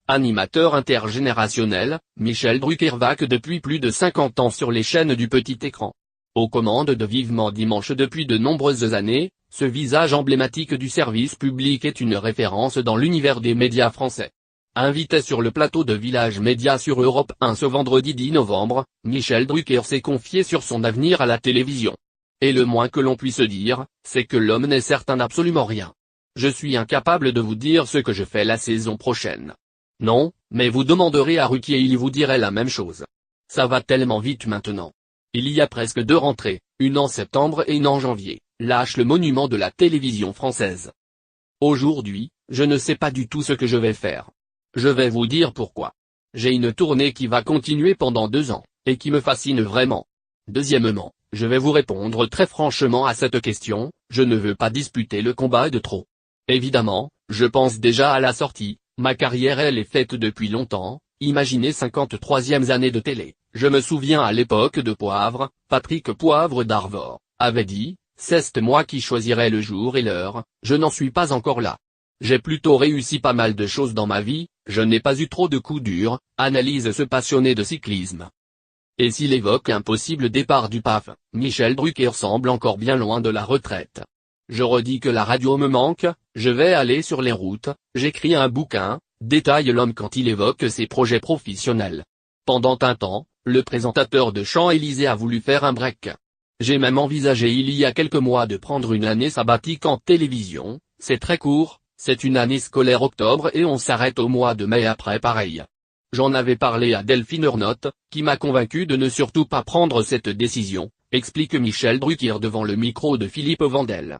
Animateur intergénérationnel, Michel Drucker vaque depuis plus de 50 ans sur les chaînes du petit écran. Aux commandes de Vivement Dimanche depuis de nombreuses années, ce visage emblématique du service public est une référence dans l'univers des médias français. Invité sur le plateau de Village Média sur Europe 1 ce vendredi 10 novembre, Michel Drucker s'est confié sur son avenir à la télévision. Et le moins que l'on puisse dire, c'est que l'homme n'est certain d'absolument rien. Je suis incapable de vous dire ce que je fais la saison prochaine. Non, mais vous demanderez à Ruquier et il vous dirait la même chose. Ça va tellement vite maintenant. Il y a presque 2 rentrées, une en septembre et une en janvier, lâche le monument de la télévision française. Aujourd'hui, je ne sais pas du tout ce que je vais faire. Je vais vous dire pourquoi. J'ai une tournée qui va continuer pendant 2 ans, et qui me fascine vraiment. Deuxièmement, je vais vous répondre très franchement à cette question, je ne veux pas disputer le combat de trop. Évidemment, je pense déjà à la sortie, ma carrière elle est faite depuis longtemps, imaginez 53e année de télé, je me souviens à l'époque de Poivre, Patrick Poivre d'Arvor, avait dit, c'est moi qui choisirai le jour et l'heure, je n'en suis pas encore là. J'ai plutôt réussi pas mal de choses dans ma vie, je n'ai pas eu trop de coups durs, analyse ce passionné de cyclisme. Et s'il évoque un possible départ du PAF, Michel Drucker semble encore bien loin de la retraite. Je redis que la radio me manque, je vais aller sur les routes, j'écris un bouquin, détaille l'homme quand il évoque ses projets professionnels. Pendant un temps, le présentateur de Champs-Élysées a voulu faire un break. J'ai même envisagé il y a quelques mois de prendre une année sabbatique en télévision, c'est très court, c'est une année scolaire octobre et on s'arrête au mois de mai après pareil. J'en avais parlé à Delphine Ernotte, qui m'a convaincu de ne surtout pas prendre cette décision, explique Michel Drucker devant le micro de Philippe Vandel.